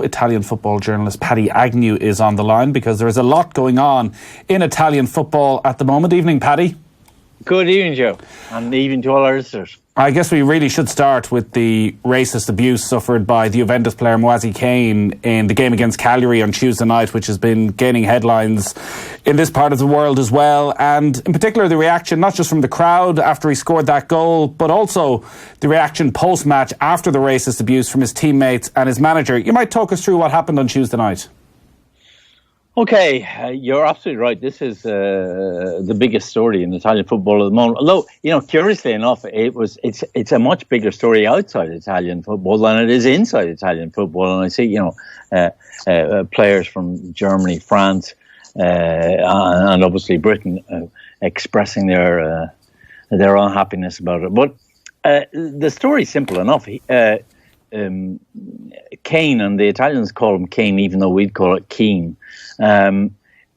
Italian football journalist Paddy Agnew is on the line because there is a lot going on in Italian football at the moment. Evening, Paddy. Good evening, Joe, and evening to all our listeners. I guess we really should start with the racist abuse suffered by the Juventus player Moise Kean in the game against Cagliari on Tuesday night, which has been gaining headlines in this part of the world as well. And in particular, the reaction not just from the crowd after he scored that goal, but also the reaction post-match after the racist abuse from his teammates and his manager. You might talk us through what happened on Tuesday night. Okay, you're absolutely right. This is the biggest story in Italian football at the moment. Although, curiously enough, it's a much bigger story outside Italian football than it is inside Italian football. And I see, players from Germany, France, and obviously Britain expressing their unhappiness about it. But the story's simple enough. Kean, and the Italians call him Kean, even though we'd call it Kean.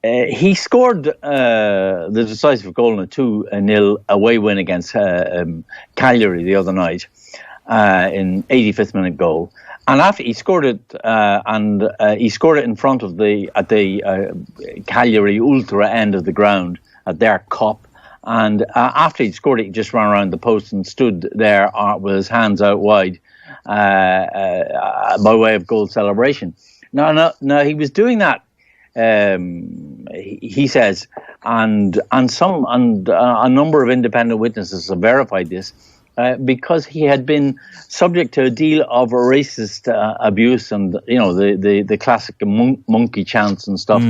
He scored the decisive goal in a 2-0 away win against Cagliari the other night in 85th minute goal. And after he scored it, he scored it in front of at the Cagliari ultra end of the ground at their cup. And after he'd scored it, he just ran around the post and stood there with his hands out wide by way of goal celebration. No, he was doing that. He says, and a number of independent witnesses have verified this, because he had been subject to a deal of racist abuse and the classic monkey chants and stuff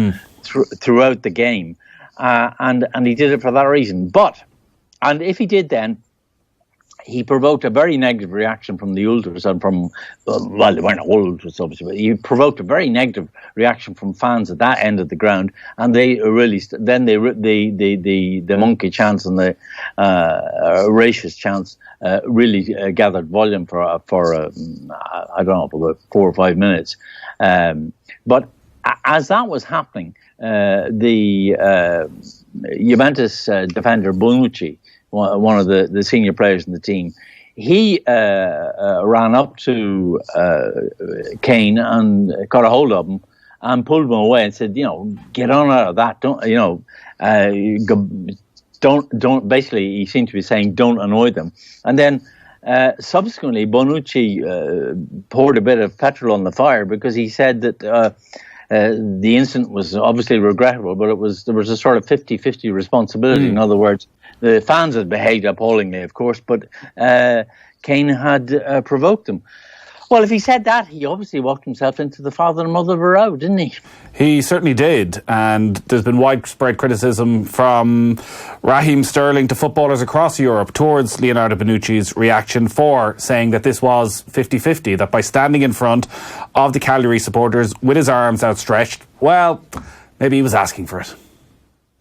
throughout the game, and he did it for that reason. And if he did, then he provoked a very negative reaction from the ultras and from, they weren't all ultras obviously, but he provoked a very negative reaction from fans at that end of the ground, and they really, the monkey chants and the racist chants really gathered volume for I don't know, for about 4 or 5 minutes. But as that was happening, the Juventus defender Bonucci, one of the senior players in the team, he ran up to Kean and caught a hold of him and pulled him away and said, get on out of that. Don't. Basically, he seemed to be saying, don't annoy them. And then subsequently, Bonucci poured a bit of petrol on the fire because he said that the incident was obviously regrettable, but there was a sort of 50-50 responsibility. In other words, the fans had behaved appallingly, of course, but Kean had provoked them. Well, if he said that, he obviously walked himself into the father and mother of a row, didn't he? He certainly did, and there's been widespread criticism from Raheem Sterling to footballers across Europe towards Leonardo Bonucci's reaction for saying that this was 50-50, that by standing in front of the Cagliari supporters with his arms outstretched, well, maybe he was asking for it.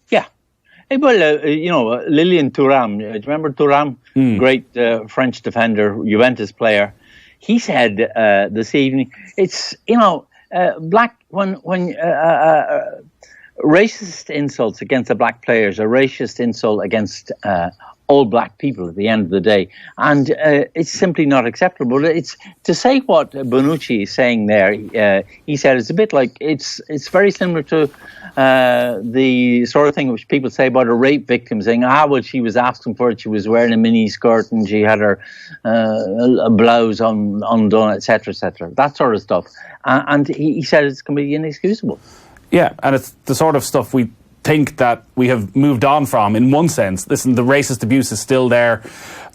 Yeah. Well, Lilian Thuram, do you remember Thuram? Great French defender, Juventus player. He said this evening, it's, when racist insults against the black players are racist insult against all black people at the end of the day. And it's simply not acceptable. It's to say what Bonucci is saying there. He said it's a bit like, it's very similar to the sort of thing which people say about a rape victim, saying, well, she was asking for it, she was wearing a mini skirt and she had her a blouse undone, etc., etc. That sort of stuff. And he said it's completely inexcusable. Yeah, and it's the sort of stuff we think that we have moved on from in one sense. Listen, the racist abuse is still there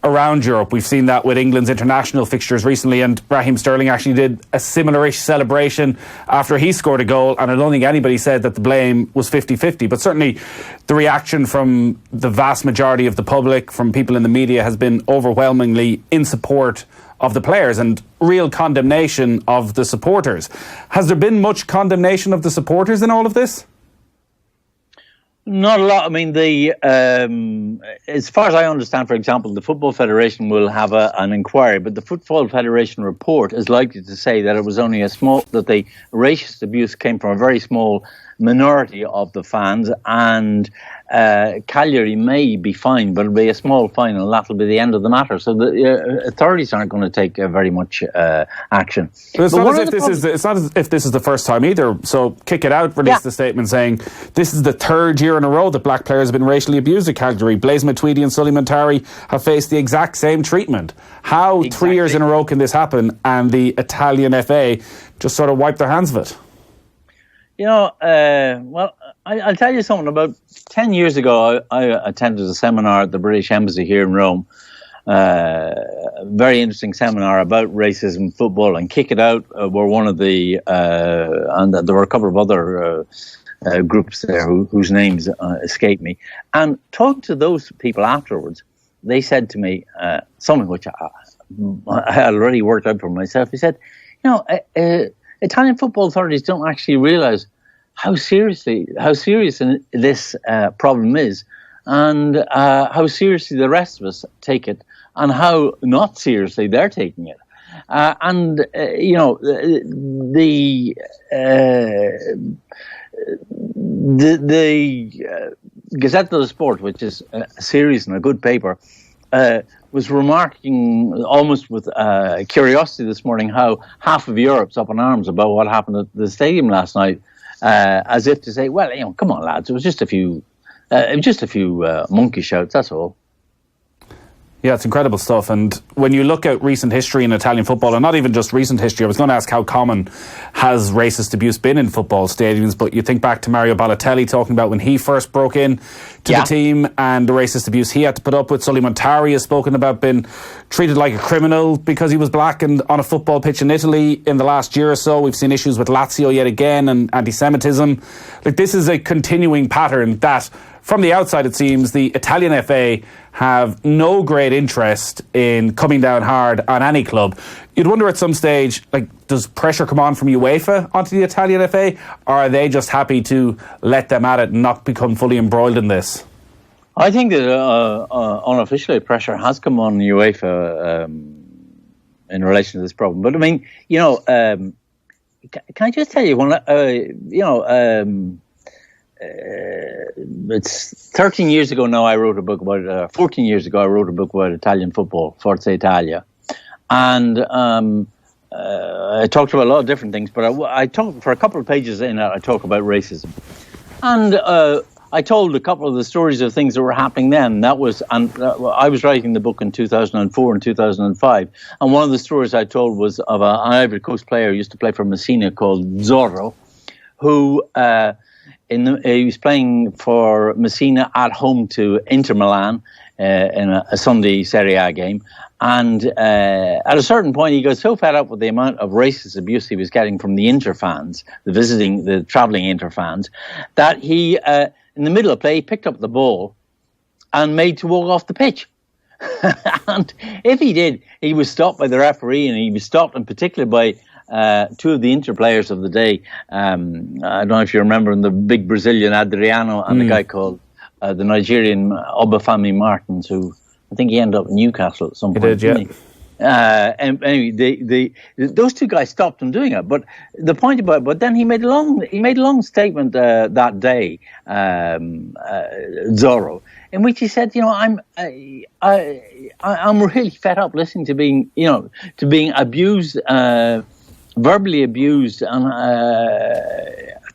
around Europe. We've seen that with England's international fixtures recently, and Raheem Sterling actually did a similar-ish celebration after he scored a goal, and I don't think anybody said that the blame was 50-50, but certainly the reaction from the vast majority of the public, from people in the media, has been overwhelmingly in support of the players and real condemnation of the supporters. Has there been much condemnation of the supporters in all of this? Not a lot. I mean, as far as I understand, for example, the Football Federation will have an inquiry, but the Football Federation report is likely to say that it was only that the racist abuse came from a very small minority of the fans, and Cagliari may be fined, but it'll be a small fine, and that'll be the end of the matter. So the authorities aren't going to take very much action. But it's not as if this is the first time either. So Kick It Out released a statement saying this is the third year in a row that black players have been racially abused at Cagliari. Blaise Matuidi and Sully Montari have faced the exact same treatment. How 3 years in a row can this happen and the Italian FA just sort of wipe their hands of it? Well, I'll tell you something. About 10 years ago, I attended a seminar at the British Embassy here in Rome. Very interesting seminar about racism in football, and Kick It Out were one of the, and there were a couple of other groups there whose names escape me. And talking to those people afterwards, they said to me something which I had already worked out for myself. He said, Italian football authorities don't actually realise how serious this problem is, and how seriously the rest of us take it, and how not seriously they're taking it. The Gazette dello Sport, which is a serious and a good paper, was remarking almost with curiosity this morning how half of Europe's up in arms about what happened at the stadium last night, as if to say, well, come on, lads, it was just a few monkey shouts, that's all. Yeah, it's incredible stuff. And when you look at recent history in Italian football, and not even just recent history, I was going to ask how common has racist abuse been in football stadiums, but you think back to Mario Balotelli talking about when he first broke in to the team and the racist abuse he had to put up with. Sully Montari has spoken about being treated like a criminal because he was black and on a football pitch in Italy in the last year or so. We've seen issues with Lazio yet again and anti-Semitism. Like, this is a continuing pattern that, from the outside, it seems the Italian FA have no great interest in coming down hard on any club. You'd wonder at some stage, does pressure come on from UEFA onto the Italian FA, or are they just happy to let them at it and not become fully embroiled in this? I think that unofficially pressure has come on UEFA in relation to this problem. But I mean, can I just tell you it's 13 years ago now. I wrote a book about 14 years ago. I wrote a book about Italian football, Forza Italia, and I talked about a lot of different things. But I talked for a couple of pages in it. I talk about racism, and I told a couple of the stories of things that were happening then. I was writing the book in 2004 and 2005, and one of the stories I told was of an Ivory Coast player who used to play for Messina called Zorro, who. He was playing for Messina at home to Inter Milan in a Sunday Serie A game. And at a certain point, he got so fed up with the amount of racist abuse he was getting from the Inter fans, the travelling Inter fans, that he, in the middle of play, picked up the ball and made to walk off the pitch. And if he did, he was stopped by the referee, and he was stopped in particular by two of the Inter players of the day. I don't know if you remember the big Brazilian Adriano and a guy called the Nigerian Obafemi Martins, who I think he ended up in Newcastle at some point. He did, yeah. And anyway, those two guys stopped him doing it. But the point about it, but then he made a long statement that day, Zorro, in which he said, I'm really fed up listening to being abused. Verbally abused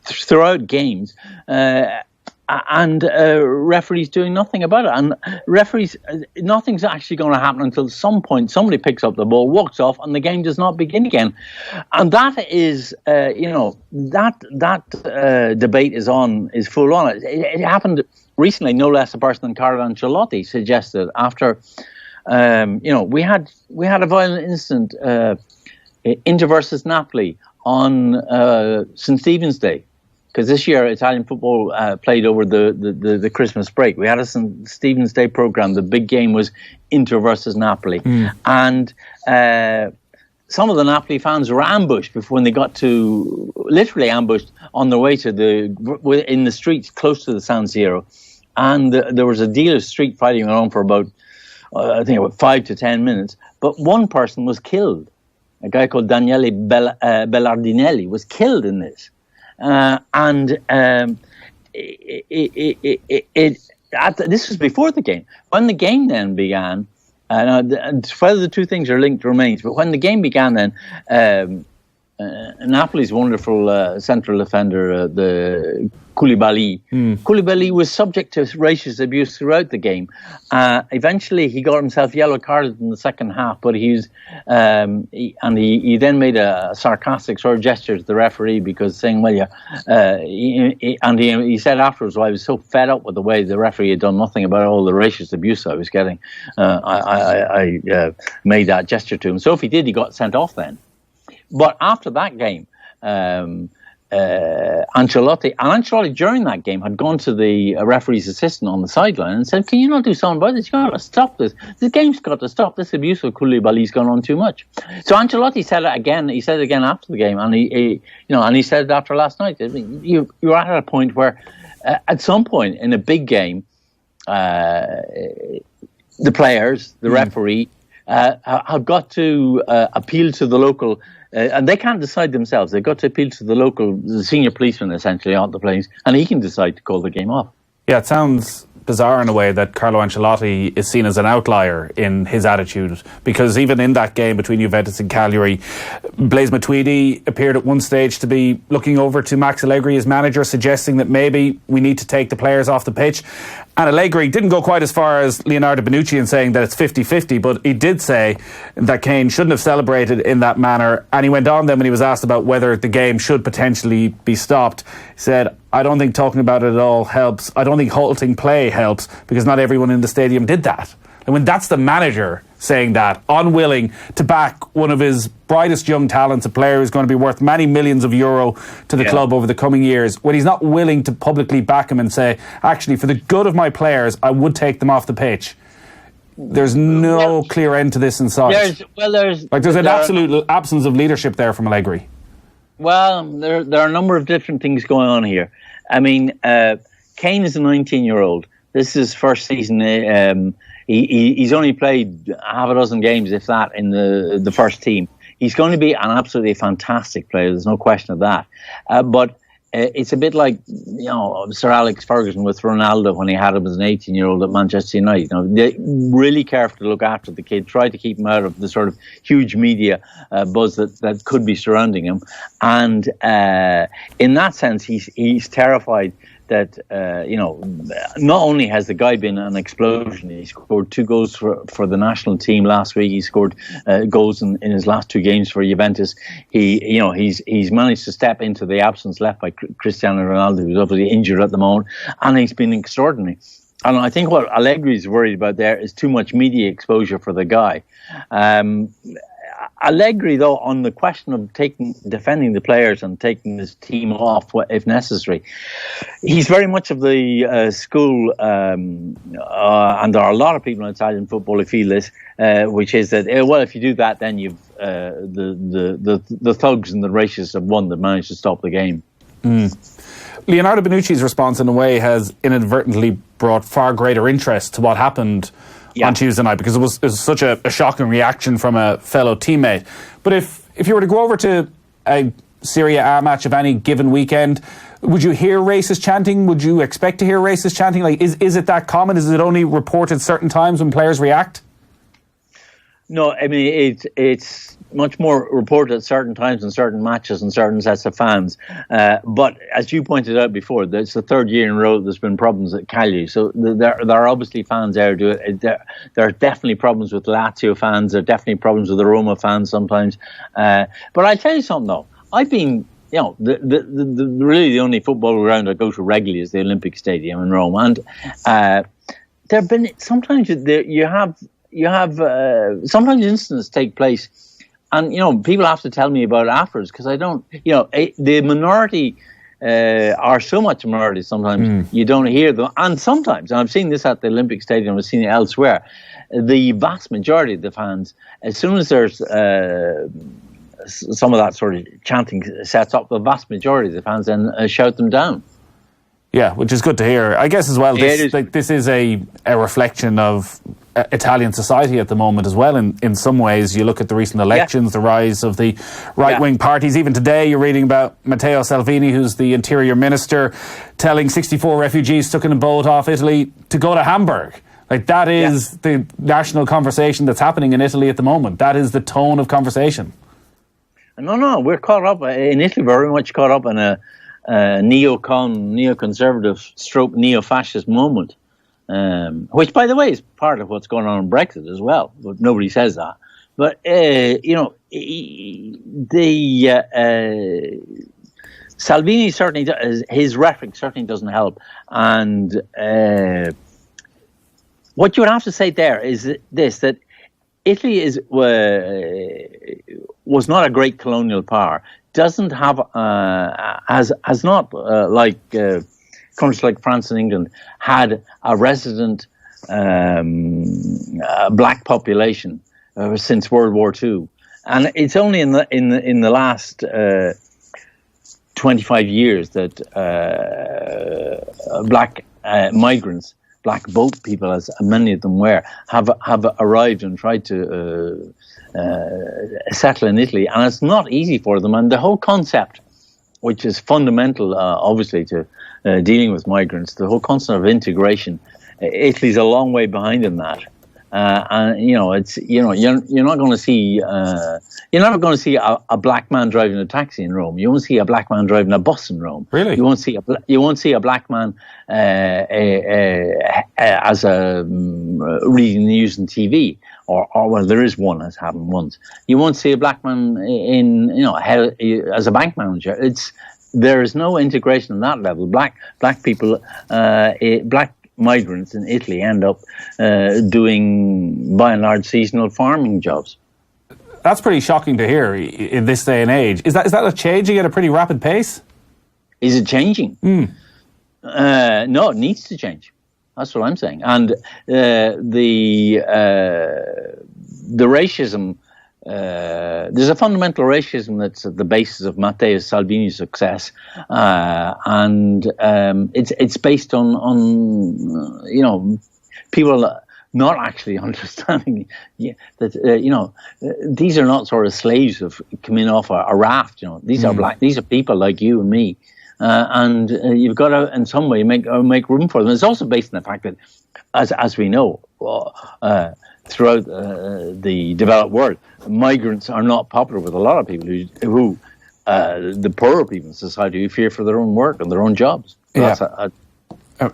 throughout games, and referees doing nothing about it. And referees, nothing's actually going to happen until some point somebody picks up the ball, walks off, and the game does not begin again. And that is, that debate is full on. It happened recently. No less a person than Carlo Ancelotti suggested after, we had a violent incident. Inter versus Napoli on St. Stephen's Day, because this year Italian football played over the Christmas break. We had a St. Stephen's Day program. The big game was Inter versus Napoli, and some of the Napoli fans were ambushed when they got to, literally ambushed on their way to in the streets close to the San Siro, and there was a deal of street fighting going on for about 5 to 10 minutes. But one person was killed. A guy called Daniele Bellardinelli was killed in this. this was before the game. When the game then began, whether the two things are linked remains. But when the game began, then Napoli's wonderful central defender, the Koulibaly. Koulibaly was subject to racist abuse throughout the game. Eventually, he got himself yellow carded in the second half, but he then made a sarcastic sort of gesture to the referee because saying, "Well, he said afterwards, well, I was so fed up with the way the referee had done nothing about all the racist abuse I was getting. I made that gesture to him." So if he did, he got sent off then. But after that game, Ancelotti during that game had gone to the referee's assistant on the sideline and said, "Can you not do something about this? You've got to stop this. This game's got to stop. This abuse of Koulibaly's gone on too much." So Ancelotti said it again. He said it again after the game, and he said it after last night. You're at a point where, at some point in a big game, the players, the referee, have got to appeal to the local. And they can't decide themselves. They've got to appeal to the senior policeman, essentially, on the place, and he can decide to call the game off. Yeah, it sounds bizarre in a way that Carlo Ancelotti is seen as an outlier in his attitude, because even in that game between Juventus and Cagliari, Blaise Matuidi appeared at one stage to be looking over to Max Allegri, his manager, suggesting that maybe we need to take the players off the pitch. And Allegri didn't go quite as far as Leonardo Bonucci in saying that it's 50-50, but he did say that Kean shouldn't have celebrated in that manner. And he went on then when he was asked about whether the game should potentially be stopped. He said, "I don't think talking about it at all helps. I don't think halting play helps because not everyone in the stadium did that." And when that's the manager saying that, unwilling to back one of his brightest young talents, a player who's going to be worth many millions of euro to the club over the coming years, when he's not willing to publicly back him and say, actually, for the good of my players, I would take them off the pitch. There's no clear end to this in sight. There's an absolute absence of leadership there from Allegri. Well, there are a number of different things going on here. I mean, Kean is a 19-year-old. This is his first season. He's only played half a dozen games, if that, in the first team. He's going to be an absolutely fantastic player. There's no question of that. But it's a bit like, Sir Alex Ferguson with Ronaldo when he had him as an 18-year-old at Manchester United. They really careful to look after the kid, try to keep him out of the sort of huge media buzz that could be surrounding him. And in that sense, he's terrified that, not only has the guy been an explosion, he scored 2 goals for the national team last week. He scored goals in his last 2 games for Juventus. He's managed to step into the absence left by Cristiano Ronaldo, who's obviously injured at the moment, and he's been extraordinary. And I think what Allegri is worried about there is too much media exposure for the guy. Allegri, though, on the question of defending the players and taking his team off if necessary, he's very much of the school, and there are a lot of people in Italian football who feel this, which is that, if you do that, then you've the thugs and the racists have won that managed to stop the game. Leonardo Bonucci's response, in a way, has inadvertently brought far greater interest to what happened on Tuesday night, because it was such a shocking reaction from a fellow teammate. But if you were to go over to a Serie A match of any given weekend, would you hear racist chanting? Would you expect to hear racist chanting? Is it that common? Is it only reported certain times when players react? No, I mean, it's much more reported at certain times in certain matches and certain sets of fans. But as you pointed out before, it's the 3rd year in a row there's been problems at Cagliari. So there are obviously fans there who do it. There are definitely problems with Lazio fans. There are definitely problems with the Roma fans sometimes. But I'll tell you something, though. I've been, really the only football ground I go to regularly is the Olympic Stadium in Rome. And there have been, sometimes you have sometimes incidents take place, and people have to tell me about it afterwards, because I don't. The minority are so much a minority. Sometimes you don't hear them, and sometimes, and I've seen this at the Olympic Stadium, I've seen it elsewhere. The vast majority of the fans, as soon as there's some of that sort of chanting sets up, the vast majority of the fans then shout them down. Yeah, which is good to hear. I guess as well, this is a reflection of Italian society at the moment as well. In some ways, you look at the recent elections, the rise of the right-wing parties. Even today, you're reading about Matteo Salvini, who's the Interior Minister, telling 64 refugees stuck in a boat off Italy to go to Hamburg. Like, that is the national conversation that's happening in Italy at the moment. That is the tone of conversation. No, we're caught up in Italy, very much caught up in a neoconservative stroke neo-fascist moment. Which, by the way, is part of what's going on in Brexit as well, but nobody says that. But Salvini certainly his rhetoric certainly doesn't help. And what you would have to say there is that Italy was not a great colonial power. Doesn't have has not like countries like France and England had a resident black population since World War II, and it's only in the last 25 years that black migrants, black boat people, as many of them were, have arrived and tried to settle in Italy, and it's not easy for them. And the whole concept, which is fundamental, obviously, to dealing with migrants, the whole concept of integration, Italy's a long way behind in that. And it's you're not going to see you're never going to see a black man driving a taxi in Rome. You won't see a black man driving a bus in Rome. Really, you won't see a black man as a reading the news and TV. Or well, there is one, has happened once. You won't see a black man as a bank manager. There is no integration on that level. Black people, black migrants in Italy end up doing, by and large, seasonal farming jobs. That's pretty shocking to hear in this day and age. Is that a changing at a pretty rapid pace? Is it changing? No, it needs to change. That's what I'm saying. And the racism, there's a fundamental racism that's at the basis of Matteo Salvini's success, and it's based on people not actually understanding that these are not sort of slaves who've come in off a raft. These are black. These are people like you and me. And you've got to, in some way, make room for them. It's also based on the fact that, as we know, throughout the developed world, migrants are not popular with a lot of people who the poorer people in society, who fear for their own work and their own jobs. So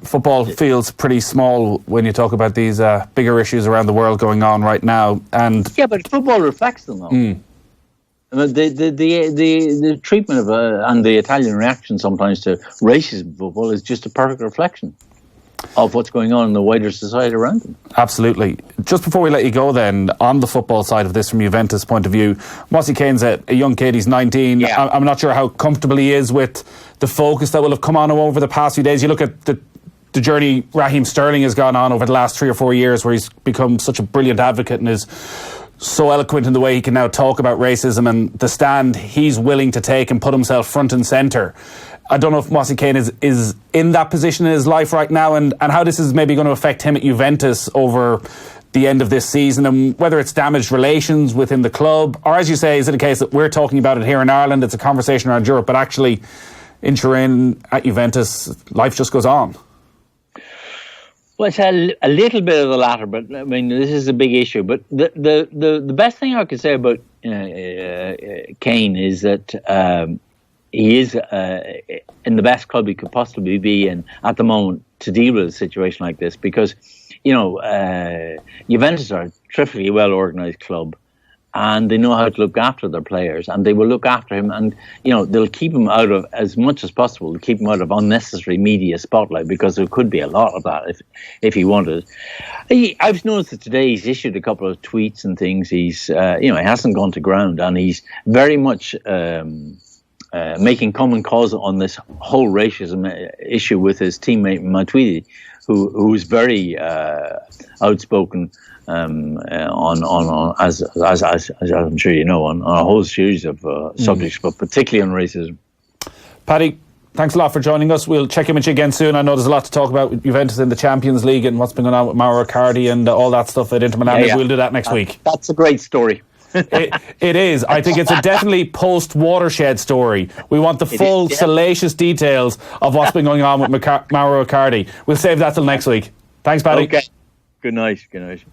football feels pretty small when you talk about these bigger issues around the world going on right now. And but football reflects them, though. The treatment of and the Italian reaction sometimes to racism in football is just a perfect reflection of what's going on in the wider society around them. Absolutely. Just before we let you go then, on the football side of this from Juventus' point of view, Moise Kean's a young kid, he's 19. Yeah. I'm not sure how comfortable he is with the focus that will have come on over the past few days. You look at the journey Raheem Sterling has gone on over the last 3 or 4 years, where he's become such a brilliant advocate and is so eloquent in the way he can now talk about racism and the stand he's willing to take and put himself front and centre. I don't know if Moise Kean is in that position in his life right now, and how this is maybe going to affect him at Juventus over the end of this season, and whether it's damaged relations within the club, or, as you say, is it a case that we're talking about it here in Ireland, it's a conversation around Europe, but actually in Turin at Juventus, life just goes on? Well, it's a little bit of the latter, but I mean, this is a big issue. But the best thing I could say about Kean is that he is in the best club he could possibly be in at the moment to deal with a situation like this, because Juventus are a terrifically well organised club, and they know how to look after their players, and they will look after him, and they'll keep him out of, as much as possible, to keep him out of unnecessary media spotlight, because there could be a lot of that if he wanted. I've noticed that today he's issued a couple of tweets and things. He's he hasn't gone to ground, and he's very much making common cause on this whole racism issue with his teammate Matuidi, who's very outspoken. On as I'm sure you know, on a whole series of subjects, but particularly on racism. Paddy, thanks a lot for joining us. We'll check in with you again soon. I know there's a lot to talk about with Juventus in the Champions League and what's been going on with Mauro Icardi and all that stuff at Inter Milan. We'll do that next week. That's a great story. It is. I think it's a definitely post-watershed story. We want the full, salacious details of what's been going on with Mauro Icardi. We'll save that till next week. Thanks, Paddy. Okay. Good night.